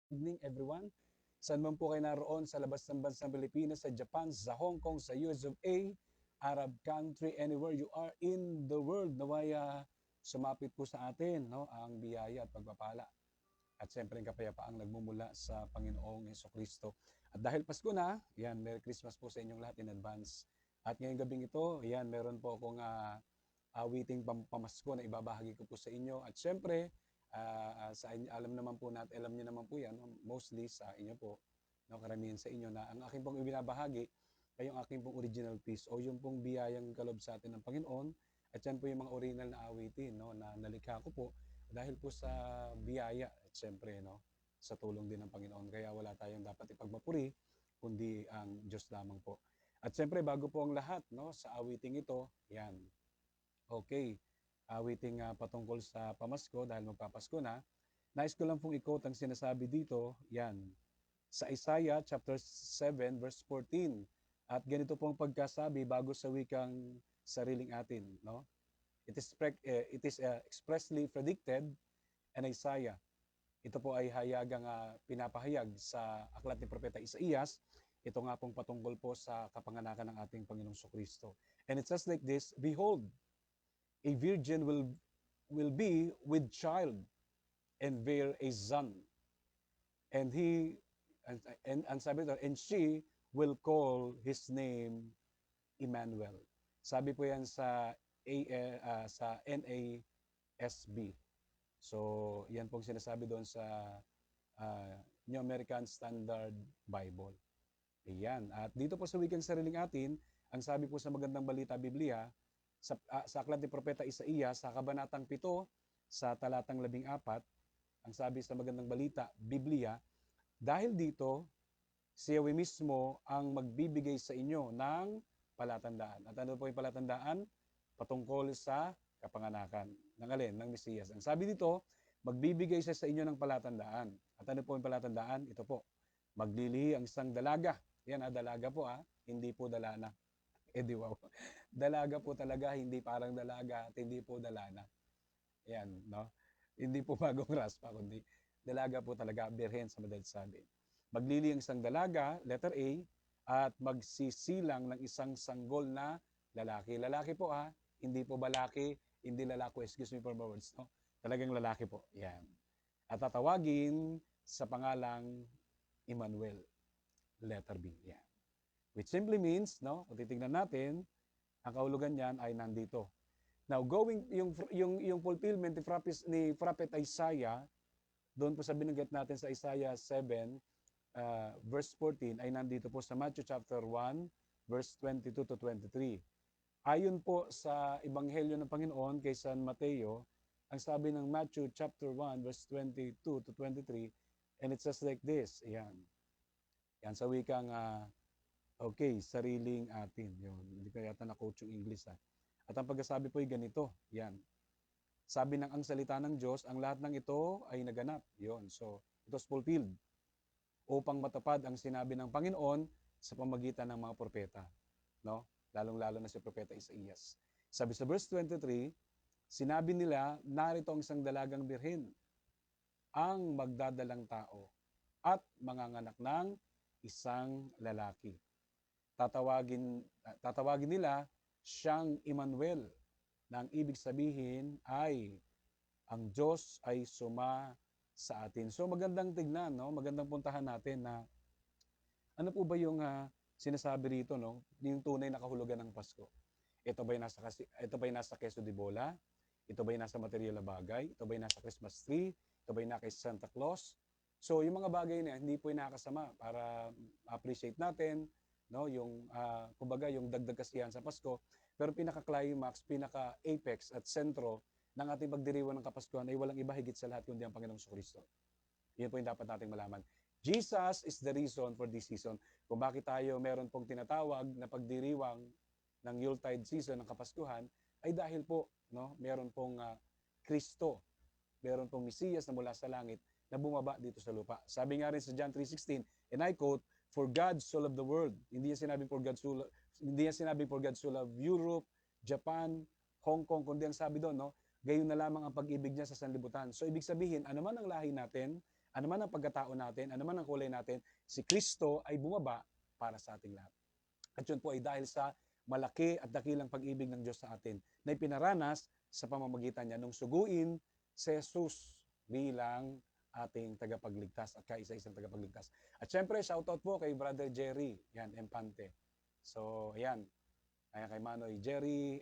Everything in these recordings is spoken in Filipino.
Evening everyone. Saan man po kayo naroon sa labas ng bansang Pilipinas, sa Japan, sa Hong Kong, sa US of A, Arab country, anywhere you are in the world, naway sumapit po sa atin ang biyaya at pagpapala. At siyempre ang kapayapaang nagmumula sa Panginoong Hesukristo. At dahil Pasko na, yan, Merry Christmas po sa inyong lahat in advance. At ngayong gabing ito, yan, meron po akong awiting pamasko na ibabahagi ko po sa inyo. At siyempre, sa inyo, alam naman po natin, alam niyo naman po yan, mostly sa inyo po, karamihan sa inyo na ang aking pong ibinabahagi ay yung aking pong original piece o yung pong biyayang kalob sa atin ng Panginoon. At yan po yung mga original na awitin na nalikha ko po dahil po sa biyaya at siyempre sa tulong din ng Panginoon. Kaya wala tayong dapat ipagmapuri kundi ang Diyos lamang po. At siyempre bago po ang lahat sa awiting ito, yan. Okay. Awiting patungkol sa pamasko dahil magpapasko na. Nais ko lang pong i-quote ang sinasabi dito, yan. Sa Isaiah chapter 7 verse 14. At ganito pong pagkasabi bago sa wikang sariling atin, It is expressly predicted in Isaiah. Ito po ay hayagang pinapahayag sa aklat ni Propeta Isaías. Ito nga pong patungkol po sa kapanganakan ng ating Panginoong Kristo. And it says like this, Behold, a virgin will be with child and bear a son. And sabi ito, and she will call his name Emmanuel. Sabi po yan sa NASB. So, yan pong sinasabi doon sa New American Standard Bible. Ayan. At dito po sa wikang sariling atin, ang sabi po sa Magandang Balita Biblia, sa aklat ni Propeta Isaías, sa kabanatang 7, sa talatang 14, ang sabi sa Magandang Balita Biblia, dahil dito, si Yahweh mismo ang magbibigay sa inyo ng palatandaan. At ano po yung palatandaan? Patungkol sa kapanganakan ng alin? Ng Mesiyas. Ang sabi dito, magbibigay siya sa inyo ng palatandaan. At ano po yung palatandaan? Ito po, maglilihi ang isang dalaga. Yan, dalaga po hindi po dalana. Di wow. Dalaga po talaga, hindi parang dalaga at hindi po dalana. Yan, Hindi po bagong raspa, kundi dalaga po talaga, birhen sa madalit sabi. Maglili ang isang dalaga, letter A, at magsisilang ng isang sanggol na lalaki. Lalaki po hindi po balaki, hindi lalako, excuse me for my words, Talagang lalaki po, yan. At tatawagin sa pangalang Emmanuel, letter B, yan. Which simply means, kung titignan natin, ang kahulugan niyan ay nandito. Now, yung fulfillment ni Prophet Isaiah, doon po sa binanggit natin sa Isaiah 7, verse 14, ay nandito po sa Matthew chapter 1, verse 22 to 23. Ayon po sa Ebanghelyo ng Panginoon kay San Mateo, ang sabi ng Matthew chapter 1, verse 22 to 23, and it says like this, ayan. Yan sa wikang okay, sariling atin. Yun. Hindi ko yata na-coach yung English At ang pagkasabi po ay ganito. Yan. Sabi ng ang salita ng Diyos, ang lahat ng ito ay naganap. Yun. So, it was fulfilled upang matupad ang sinabi ng Panginoon sa pamagitan ng mga propeta. Lalong-lalo na si Propeta Isaías. Sabi sa verse 23, sinabi nila, narito ang isang dalagang birhen, ang magdadalang tao at manganganak ng isang lalaki. Tatawagin nila siyang Emmanuel, na ang ibig sabihin ay ang Diyos ay suma sa atin. So magandang tignan, magandang puntahan natin na ano po ba yung sinasabi rito, yung tunay na kahulugan ng Pasko. Ito ba'y nasa Queso de Bola? Ito ba'y nasa material na bagay? Ito ba'y nasa Christmas tree? Ito ba'y nasa Santa Claus? So yung mga bagay na hindi po nakakasama para appreciate natin, yung kumbaga yung dagdag kasiyahan sa Pasko, pero pinaka-climax, pinaka-apex at sentro ng ating pagdiriwang ng Kapaskuhan ay walang iba higit sa lahat kundi ang Panginoong Kristo. Yan po yung dapat nating malaman. Jesus is the reason for this season. Kung bakit tayo meron pong tinatawag na pagdiriwang ng Yuletide season ng Kapaskuhan ay dahil po meron pong Kristo, meron pong Mesiyas na mula sa langit na bumaba dito sa lupa. Sabi nga rin sa John 3:16, and I quote, for God so loved the world. Hindi niya sinabing for God so loved Europe, Japan, Hong Kong, kundi ang sabi doon, gayon na lamang ang pag-ibig niya sa sanlibutan. So ibig sabihin, ano man ang lahi natin, Ano man ang pagkatao natin, ano man ang kulay natin, si Kristo ay bumaba para sa ating lahat. At yun po ay dahil sa malaki at dakilang pag-ibig ng Diyos sa atin na ipinaranas sa pamamagitan niya nung suguin si Jesus bilang ating tagapagligtas at kaisa-isang tagapagligtas. At syempre, shoutout po kay Brother Jerry, yan, Empante. So, ayan, kay Manoy Jerry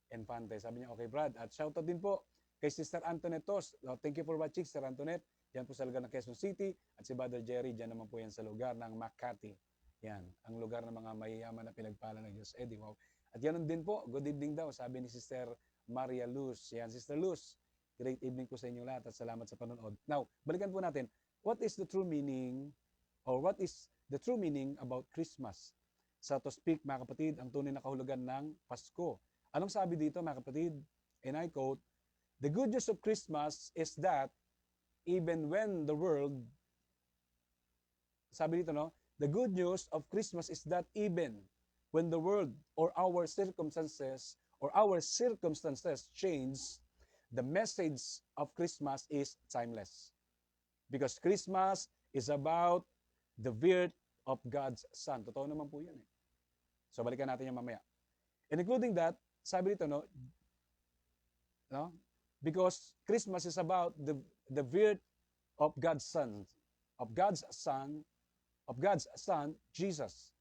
Enfante. Sabi niya, okay Brad. At shoutout din po kay Sister Antoinette Tos. Thank you for watching, Sister Antoinette. Yan po sa lugar ng Quezon City. At si Brother Jerry, dyan naman po yan sa lugar ng Makati. Yan, ang lugar ng mga mayayaman na pinagpala ng Diyos. Di wow. At yan din po, good evening daw, sabi ni Sister Maria Luz. Yan, Sister Luz, great evening po sa inyong lahat at salamat sa panonood. Now, balikan po natin, what is the true meaning or what is the true meaning about Christmas? So to speak, mga kapatid, ang tunay na kahulugan ng Pasko. Anong sabi dito, mga kapatid? And I quote, the good news of Christmas is that even when the world, sabi dito, no? The good news of Christmas is that even when the world or our circumstances change, the message of Christmas is timeless. Because Christmas is about the birth of God's Son. Totoo naman po yan. So balikan natin yung mamaya. And including that, sabi dito, no? Because Christmas is about the birth of God's Son, Jesus.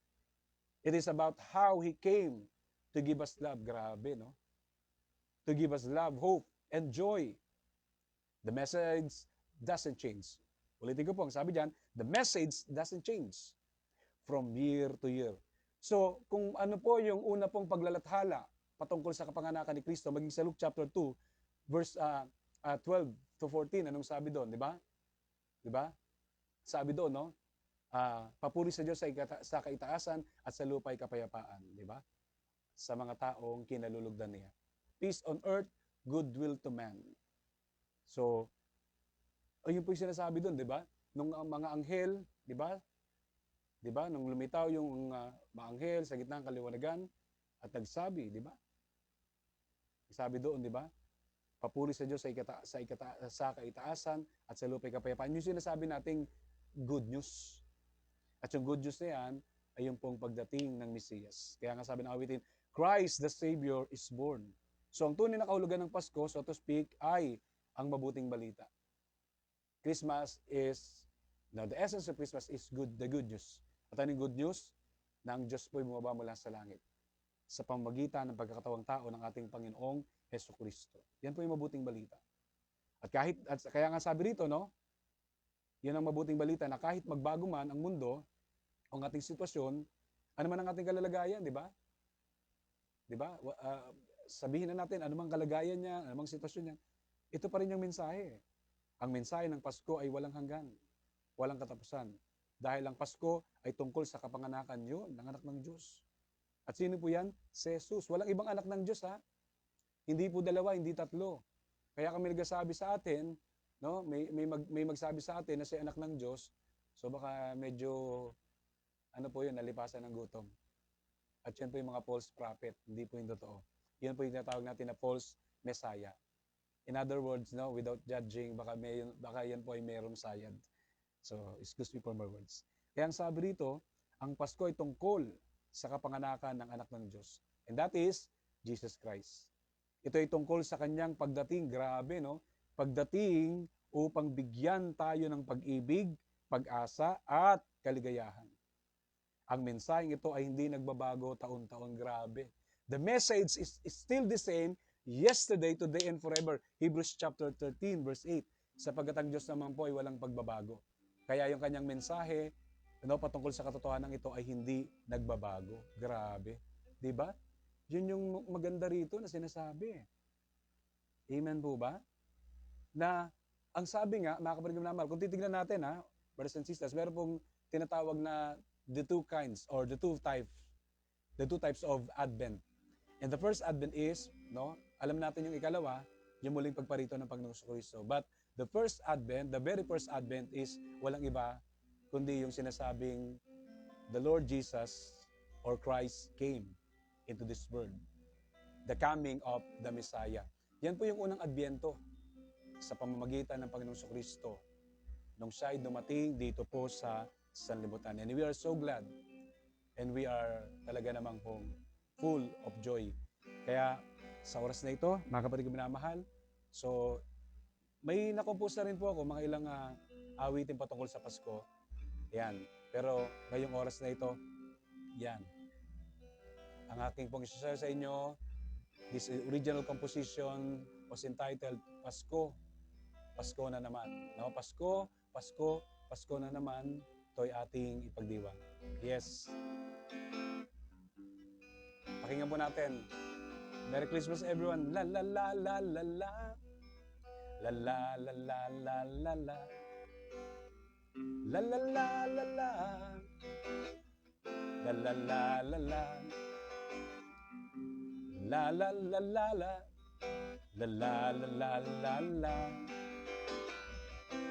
It is about how He came to give us love. Grabe, no? To give us love, hope, and joy. The message doesn't change. Ulitin ko po, ang sabi dyan, the message doesn't change from year to year. So, kung ano po yung una pong paglalathala patungkol sa kapanganakan ni Kristo, maging sa Luke chapter 2, verse 12 to 14, anong sabi doon, di ba? Di ba? Sabi doon, no? Papuri sa Diyos sa kaitaasan at sa lupa ay kapayapaan, di ba? Sa mga taong kinalulugdan niya. Peace on earth, goodwill to man. So, ayun po yung sinasabi doon, di ba? Nung mga anghel, di ba? Di ba? Nung lumitaw yung mga anghel sa gitna ng kaliwanagan at nagsabi, di ba? Sabi doon, di ba? Papuri sa Diyos sa kaitaasan at sa lupa ay kapayapaan. Yung sinasabi nating good news. At yung good news na yan ay yung pong pagdating ng Mesiyas. Kaya nga sabi ng awitin, Christ the Savior is born. So ang tunay na kahulugan ng Pasko, so to speak, ay ang mabuting balita. Christmas is, the essence of Christmas is the good news. At ano yung good news? Na ang Diyos po'y bumaba mula sa langit sa pamamagitan ng pagkakatawang tao ng ating Panginoong Hesukristo. Yan po yung mabuting balita. At kaya nga sabi rito, no? Yan ang mabuting balita na kahit magbago man ang mundo, ang ating sitwasyon, ano man ang ating kalalagayan, di ba? Di ba? Sabihin na natin, ano mang kalagayan niya, ano mang sitwasyon niya, ito pa rin yung mensahe. Ang mensahe ng Pasko ay walang hanggan, walang katapusan. Dahil ang Pasko ay tungkol sa kapanganakan yun, ng anak ng Diyos. At sino po yan? Si Jesus. Walang ibang anak ng Diyos, ha? Hindi po dalawa, hindi tatlo. Kaya kami nagsasabi sa atin, no? May magsabi sa atin na si anak ng Diyos, so baka medyo, ano po yun, nalipasan ng gutom. At yan po yung mga false prophet, hindi po yung totoo. Yan po yung tinatawag natin na false Messiah. In other words, no, without judging, baka yan po ay mayroong sayad. So, excuse me for my words. Kaya ang sabi rito, ang Pasko ay tungkol sa kapanganakan ng anak ng Diyos. And that is Jesus Christ. Ito ay tungkol sa kanyang pagdating, grabe, no? Pagdating upang bigyan tayo ng pag-ibig, pag-asa, at kaligayahan. Ang mensaheng ito ay hindi nagbabago taon-taon, grabe. The message is still the same, yesterday, today, and forever. Hebrews chapter 13, verse 8. Sapagkat ang Diyos naman po ay walang pagbabago. Kaya yung kanyang mensahe, patungkol sa katotohanan ito ay hindi nagbabago. Grabe. Diba? Yun yung maganda rito na sinasabi. Amen po ba? Na ang sabi nga, mga kapatid na mahal, kung titignan natin, brothers and sisters, meron pong tinatawag na the two kinds or the two types of Advent. And the first Advent is, alam natin yung ikalawa, yung muling pagparito ng Panginoong Kristo. But the first Advent, the very first Advent is walang iba kundi yung sinasabing the Lord Jesus or Christ came into this world. The coming of the Messiah. Yan po yung unang Adbyento sa pamamagitan ng Panginoong Kristo. nung siya ay dumating dito po sa sanlibutan. And we are so glad and we are talaga namang pong full of joy. Kaya sa oras na ito, mga kapatid ko minamahal, so may nakomposa rin po ako mga ilang awitin patungkol sa Pasko. Yan. Pero ngayong oras na ito, yan. Ang aking pong isa sa inyo, this original composition was entitled Pasko. Pasko na naman. No? Pasko, Pasko, Pasko na naman. Ito'y ating ipagdiwang. Yes. Pakinggan po natin. Merry Christmas everyone. La la la la la la. La la la la la la la. La la la la la. La la la la la. La la la la la. La la la la la la.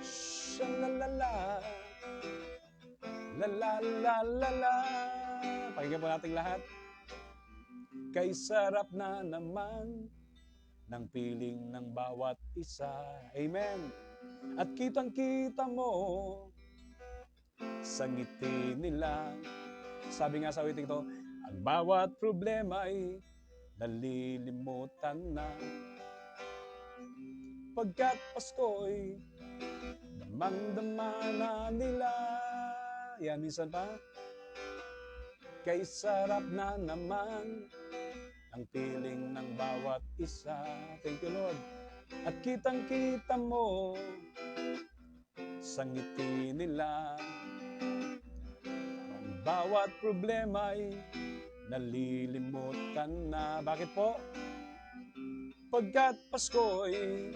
Sha la la la. La la la la la. Pakinggan po natin lahat. Kay sarap na naman ng piling ng bawat isa. Amen. At kitang-kita mo sa ngiti nila. Sabi nga sa awiting ito, ang bawat problema ay nalilimutan na. Pagkat Pasko'y damang-dama na nila. Yan, minsan pa. Kay sarap na naman ang piling ng bawat isa. Thank you, Lord. At kitang-kita mo sa ngiti nila. Ang bawat problema ay nalilimutan na. Bakit po? Pagkat Pasko'y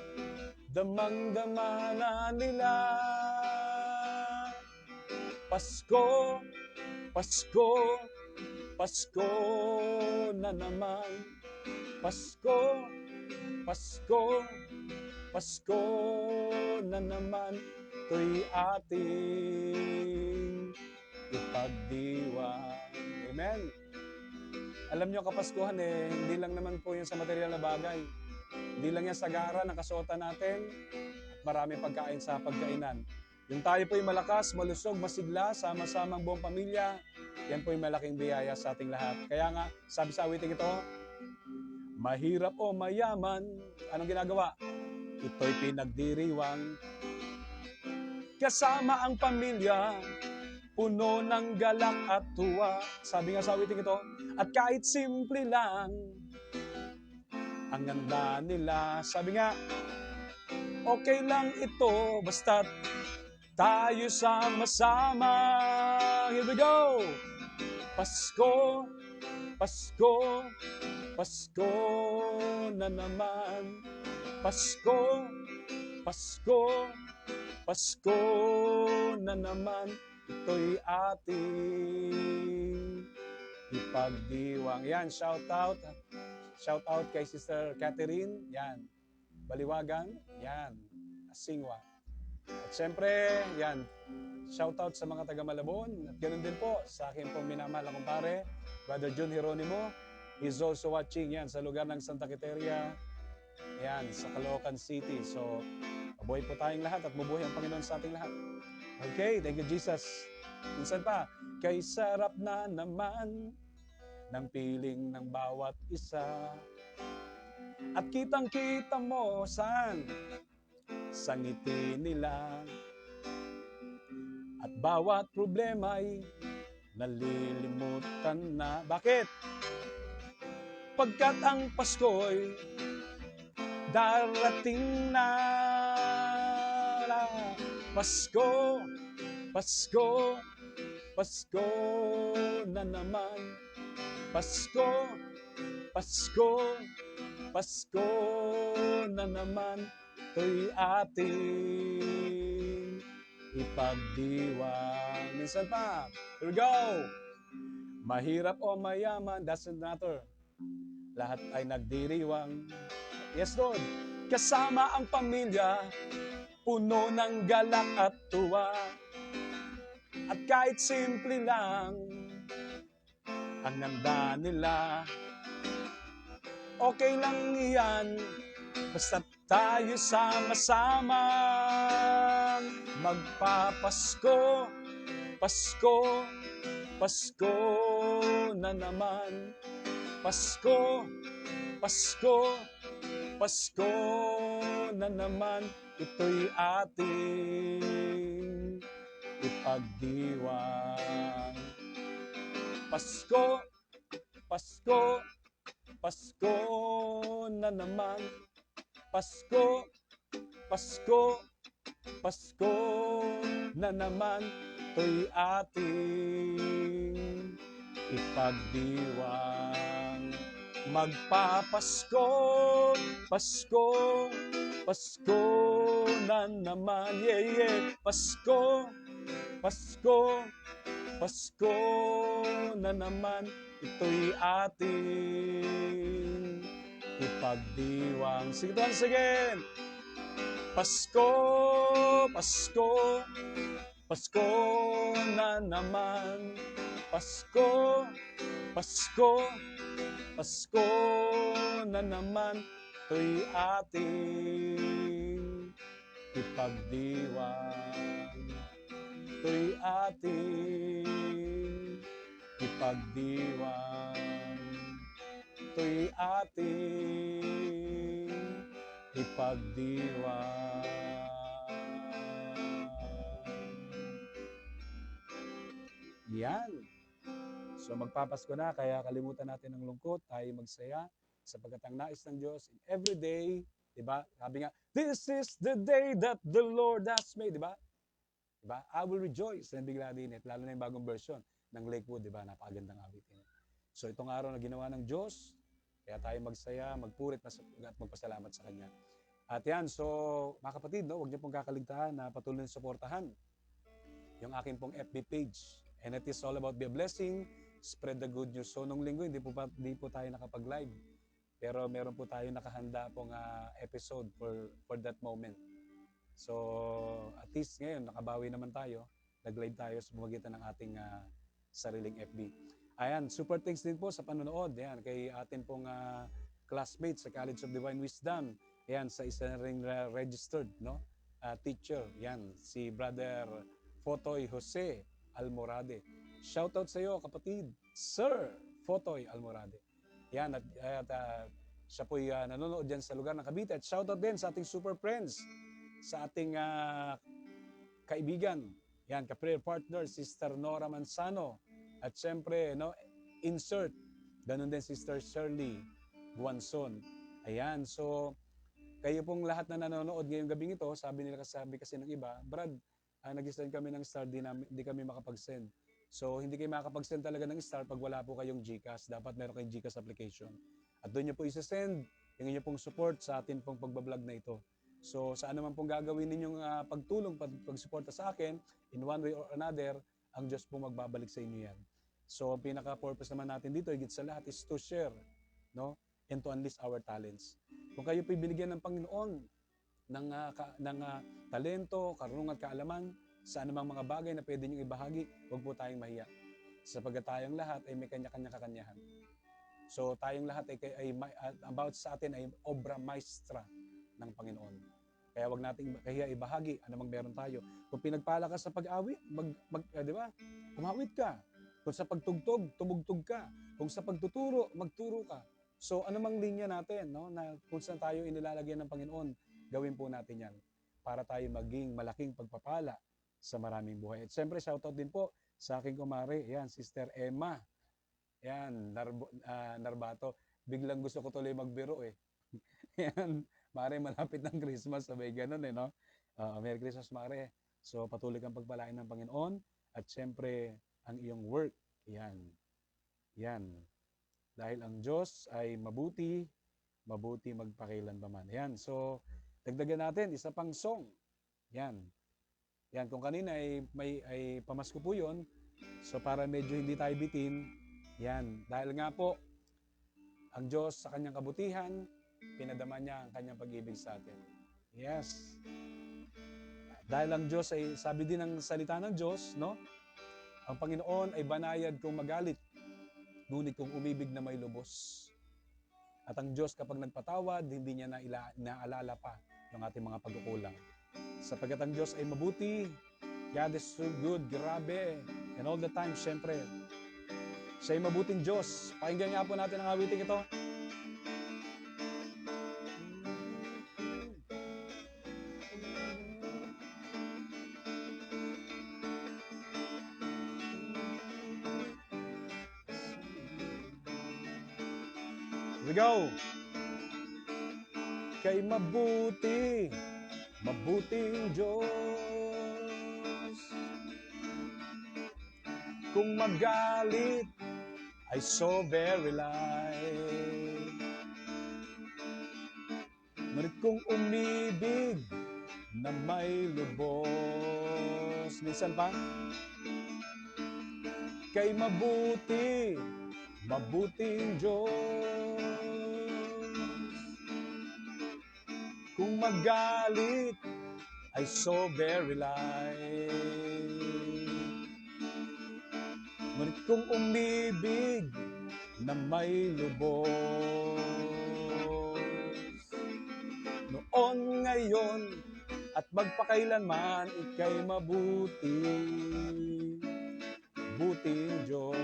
damang-dama na nila. Pasko, Pasko, Pasko na naman. Pasko, Pasko, Pasko na naman. Ito'y ating ipagdiwang. Amen. Alam nyo, kapaskuhan hindi lang naman po yun sa material na bagay. Hindi lang yan sa gara ng kasuotan natin at marami pagkain sa pagkainan. Yung tayo po'y malakas, malusog, masigla, sama-samang buong pamilya, yan po'y malaking biyaya sa ating lahat. Kaya nga, sabi sa awiting ito, mahirap o mayaman, anong ginagawa? Ito'y pinagdiriwang. Kasama ang pamilya, puno ng galak at tuwa. Sabi nga sa awiting ito, at kahit simple lang, ang ganda nila. Sabi nga, okay lang ito, basta't tayo sama-sama. Here we go! Pasko, Pasko, Pasko na naman. Pasko, Pasko, Pasko na naman. Ito'y ating ipagdiwang. Yan, shout out. Shout out kay Sister Catherine. Yan. Baliwagan. Yan. Asingwa. At syempre, yan, shoutout sa mga taga Malabon. At ganoon din po sa akin pong minamahal na kumpare, Brother Jun Hieronimo. He's also watching yan sa lugar ng Santa Quiteria, yan, sa Caloocan City. So, mabuhay po tayong lahat at mabuhay ang Panginoon sa ating lahat. Okay, thank you Jesus. Minsan pa, kay sarap na naman ng piling ng bawat isa. At kitang-kita mo saan? Sa ngiti nila. At bawat problema ay nalilimutan na. Bakit? Pagkat ang Pasko'y darating na. Pasko, Pasko, Pasko na naman. Pasko, Pasko, Pasko na naman. Ito'y ating ipagdiwang. Minsan pa, here we go! Mahirap o mayaman, doesn't matter. Lahat ay nagdiriwang. Yes, Lord. Kasama ang pamilya, puno ng galak at tuwa. At kahit simple lang, ang ganda nila. Okay lang iyan, basta tayo sama-sama magpapasko, Pasko, Pasko na naman. Pasko, Pasko, Pasko na naman. Ito'y ating ipagdiwang. Pasko, Pasko, Pasko na naman. Pasko, Pasko, Pasko na naman. Ito'y ating ipagdiwang. Magpapasko, Pasko, Pasko na naman. Yeah, yeah. Pasko, Pasko, Pasko na naman. Ito'y ating ipagdiwang. Sige, once again. Pasko, Pasko, Pasko na naman. Pasko, Pasko, Pasko na naman. Ito'y ating ipagdiwang. Ito'y ating ipagdiwang. Ito'y ating ipagdiwang. Yan. So magpapasko na, kaya kalimutan natin ang lungkot, tayo magsaya, sapagkat ang nais ng Diyos in every day, diba? Sabi nga, this is the day that the Lord has made, diba? Diba? I will rejoice and be glad in it. Lalo na yung bagong version ng Lakewood, diba? Napakagandang awitin. So itong araw na ginawa ng Diyos, kaya tayo magsaya, magpurit at magpasalamat sa Kanya. At yan, so mga kapatid, no, huwag niyo pong kakaligtaan na patuloy na suportahan yung akin pong FB page. And it is all about be a blessing, spread the good news. So nung linggo, hindi po tayo nakapag-live. Pero meron po tayo nakahanda pong episode for that moment. So at least ngayon, nakabawi naman tayo. Nag-live tayo sa pamamagitan ng ating sariling FB. Ayan, super thanks din po sa panonood. Ayan, kay atin pong classmates sa College of Divine Wisdom. Ayan, sa isa ring registered teacher. Ayan, si Brother Fotoy Jose Almorade. Shoutout sa iyo, kapatid, Sir Fotoy Almorade. Yan, at siya po'y nanonood dyan sa lugar ng Cavite. At shoutout din sa ating super friends, sa ating kaibigan. Yan, ka-prayer partner, Sister Nora Manzano. At syempre, insert, ganun din Sister Shirley Buwanson. Ayan, so, kayo pong lahat na nanonood ngayong gabing ito, sabi kasi ng iba, Brad, nag-send kami ng star, di kami makapag-send. So, hindi kayo makapag-send talaga ng star pag wala po kayong GCash. Dapat meron kayong GCash application. At doon nyo po isa-send yung inyong pong support sa atin pong pagbablog na ito. So, saan naman pong gagawin ninyong pagtulong, pagsuporta sa akin, in one way or another, ang Diyos po magbabalik sa inyo yan. So, ang pinaka-purpose naman natin dito, higit sa lahat, is to share, and to unleash our talents. Kung kayo po'y binigyan ng Panginoon, ng talento, karunungan at kaalaman sa anumang mga bagay na pwede niyong ibahagi, huwag po tayong mahiya. Sapagkat tayong lahat ay may kanya-kanya kakanyahan. So tayong lahat ay about sa atin ay obra maestra ng Panginoon. Kaya huwag nating kahiya ibahagi anumang meron tayo. Kung pinagpala ka sa pag-awit, di ba? Umawit ka. Kung sa pagtugtog, tumugtog ka. Kung sa pagtuturo, magturo ka. So anumang linya natin, na kung saan tayo inilalagyan ng Panginoon, gawin po natin yan para tayo maging malaking pagpapala sa maraming buhay. At siyempre, shoutout din po sa aking kumare, yan, Sister Emma. Yan, Narbato. Biglang gusto ko tuloy magbiro eh. Yan, Mare, malapit ng Christmas, sabay ganun no? Merry Christmas, Mare. So, patuloy kang pagpalain ng Panginoon at siyempre, ang iyong work. Yan. Yan. Dahil ang Diyos ay mabuti magpakailanman. Yan, so, dagdagan natin, isa pang song. Yan. Yan, kung kanina ay pamasko po yun, so para medyo hindi tayo bitin, yan. Dahil nga po, ang Diyos sa kanyang kabutihan, pinadama niya ang kanyang pag-ibig sa atin. Yes. Dahil ang Diyos ay, sabi din ng salita ng Diyos, ang Panginoon ay banayad kung magalit, ngunit kung umibig na may lubos. At ang Diyos kapag nagpatawad, hindi niya naalala pa ng ating mga pagkukulang. Sapagkat ang Diyos ay mabuti. God is so good, grabe. And all the time, syempre, siya ay mabuting Diyos. Pakinggan nga po natin ang awiting ito. Here we go. Kay mabuti, mabuting Diyos. Kung magalit, ay so very light. Ngunit kung umibig, na may lubos. Minsan pa, kay mabuti, mabuting Diyos. Kung magalit, ay so very light. Ngunit kung umibig, na may lubos. Noon, ngayon, at magpakailanman, ika'y mabuti, mabuting Diyos.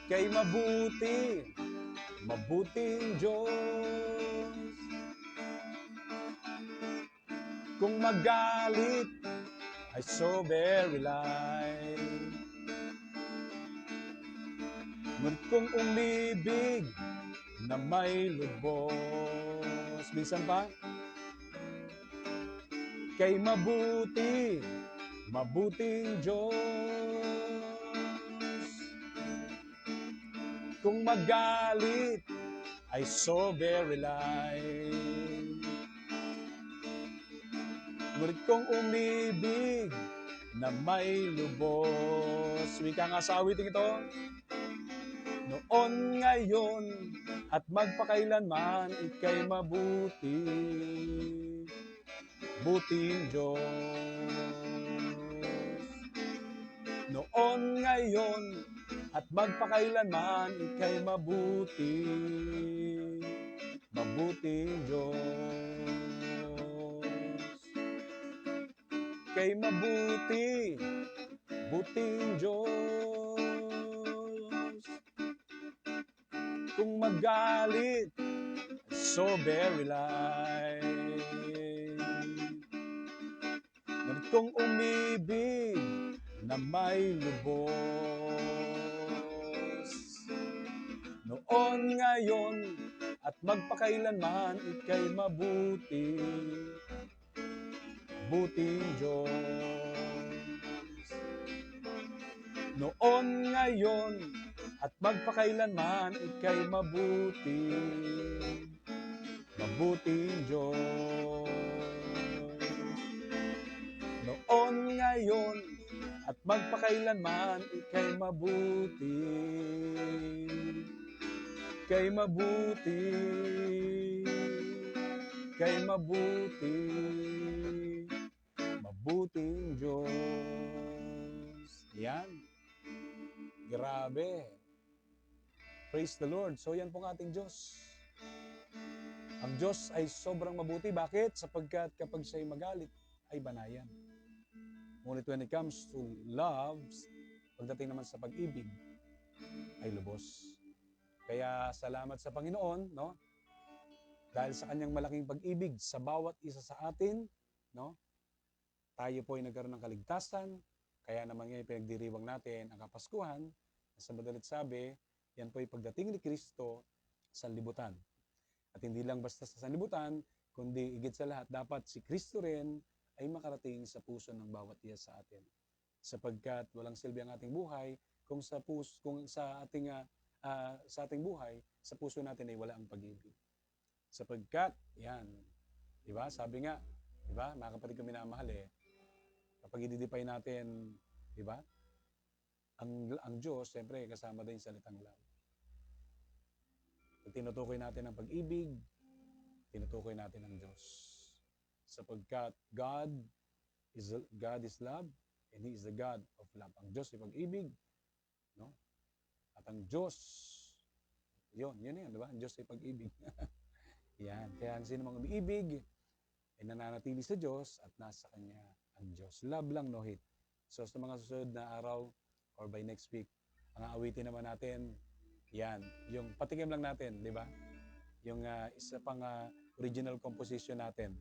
Ika'y mabuti, mabuting Diyos. Kung magalit, ay so very light. Ngunit kung umibig, na may lubos. Minsan pa, kay mabuti, mabuting Diyos. Kung magalit, ay so very light. Ngunit kung umibig, na may lubos. Wika nga sa awiting ito. Noon, ngayon, at magpakailanman, ika'y mabuti, buting Diyos. Noon, ngayon, at magpakailanman, ika'y mabuti, mabuting Diyos. Ika'y mabuti, buting Diyos. Kung magalit, so very light. Ngunit kung umibig, na may lubos. Noon, ngayon, at magpakailanman, ika'y mabuti, buting Diyos. Noon, ngayon, at magpakailanman, ika'y mabuti, mabuting Diyos. Noon, ngayon, at magpakailanman, ika'y mabuti, kay mabuti, kay mabuti, mabuting Diyos. Yan. Grabe. Praise the Lord. So yan pong ating Diyos. Ang Diyos ay sobrang mabuti. Bakit? Sapagkat kapag siya'y magalit, ay banayan. Ngunit when it comes to love, pagdating naman sa pag-ibig, ay lubos. Kaya salamat sa Panginoon, no? Dahil sa kanyang malaking pag-ibig sa bawat isa sa atin, no? Tayo po ay nagkaroon ng kaligtasan, kaya naman ngayon pinagdiriwang natin ang Kapaskuhan. Sa madalit sabi, yan po ay pagdating ni Kristo sa sanlibutan. At hindi lang basta sa sanlibutan, kundi higit sa lahat, dapat si Kristo rin ay makarating sa puso ng bawat isa sa atin. Sapagkat walang silbi ang ating buhay kung sa ating buhay, sa puso natin ay wala ang pag-ibig. Sapagkat, yan, di ba? Sabi nga, di ba? Mga kapatid ko minamahal kapag ididipay natin, di ba? Ang Diyos, siyempre, kasama din yung salitang love. Pag tinutukoy natin ang pag-ibig, tinutukoy natin ang Diyos. Sapagkat God is love, and He is the God of love. Ang Diyos ay pag-ibig, no? At ang Diyos, yun yan, di ba? Ang Diyos ay pag-ibig. Yan. Kaya ang sino mang umiibig ay nananatili sa Diyos at nasa Kanya ang Diyos. Love lang, no hate. So sa mga susunod na araw or by next week, ang aawitin naman natin, yan, yung patikim lang natin, di ba? Yung isa pang original composition natin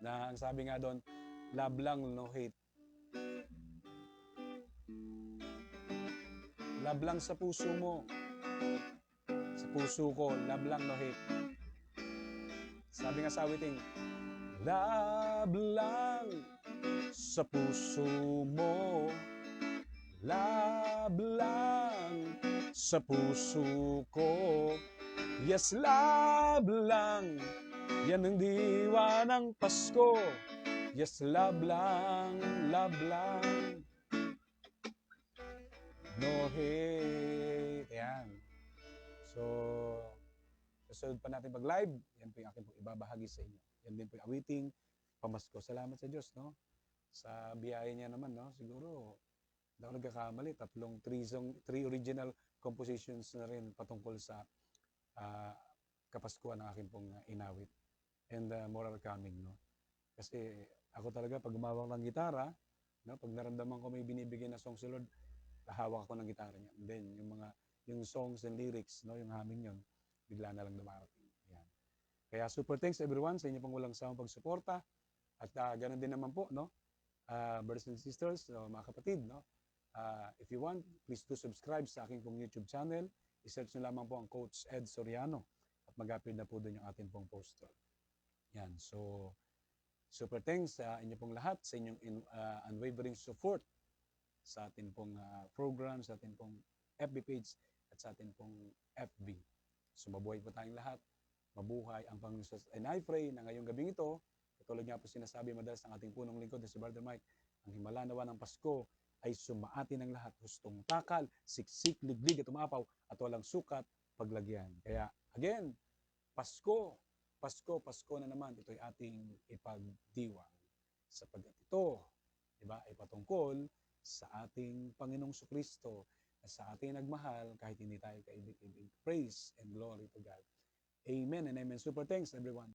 na ang sabi nga doon, love lang, no hate. Love lang sa puso mo. Sa puso ko, love lang, no hate. Sabi nga sa awiting, love lang sa puso mo. Love lang sa puso ko. Yes, love lang. Yan ang diwa ng Pasko. Yes, love lang, love lang. No hate. Ayan. So, susunod pa natin pag-live. Yan po yung akin pong ibabahagi sa inyo. Yan din po yung awiting pamasko. Salamat sa Diyos, no? Sa biyaya niya naman, no? Siguro, hindi ako nagkakamali. Three original compositions na rin patungkol sa Kapaskuhan ng aking pong inawit. And more are coming, no? Kasi ako talaga, pag gumawak ng gitara, no? Pag naramdaman ko may binibigay na song si Lord, hawak ako ng gitara niya. And then, yung songs and lyrics, no? Yung humming yun, bigla na lang dumarating. Yan. Kaya super thanks everyone sa inyo pong walang sawang pagsuporta. At ganun din naman po, no? Brothers and sisters, mga kapatid, no? If you want, please do subscribe sa aking pong YouTube channel. I-search nyo lamang po ang Coach Ed Soriano at mag-upload na po doon yung ating pong poster. Yan. So, super thanks sa inyo pong lahat, sa inyong unwavering support sa ating pong program, sa ating pong FB page at sa ating pong FB. So, mabuhay po tayong lahat. Mabuhay ang Panginoon. And I pray na ngayong gabing ito, katulad nga po sinasabi madalas ng ating punong lingkod na si Brother Mike, ang himala nawa ng Pasko ay sumaati ng lahat, hustong takal, siksik, liglig at umapaw at walang sukat, paglagyan. Kaya again, Pasko, Pasko, Pasko na naman, ito'y ating ipagdiwang. Sapagkat ito, di ba, ay patungkol sa ating Panginoong Kristo na sa ating nagmahal kahit hindi tayo kaibig-ibig. Praise and glory to God. Amen and amen. Super thanks everyone.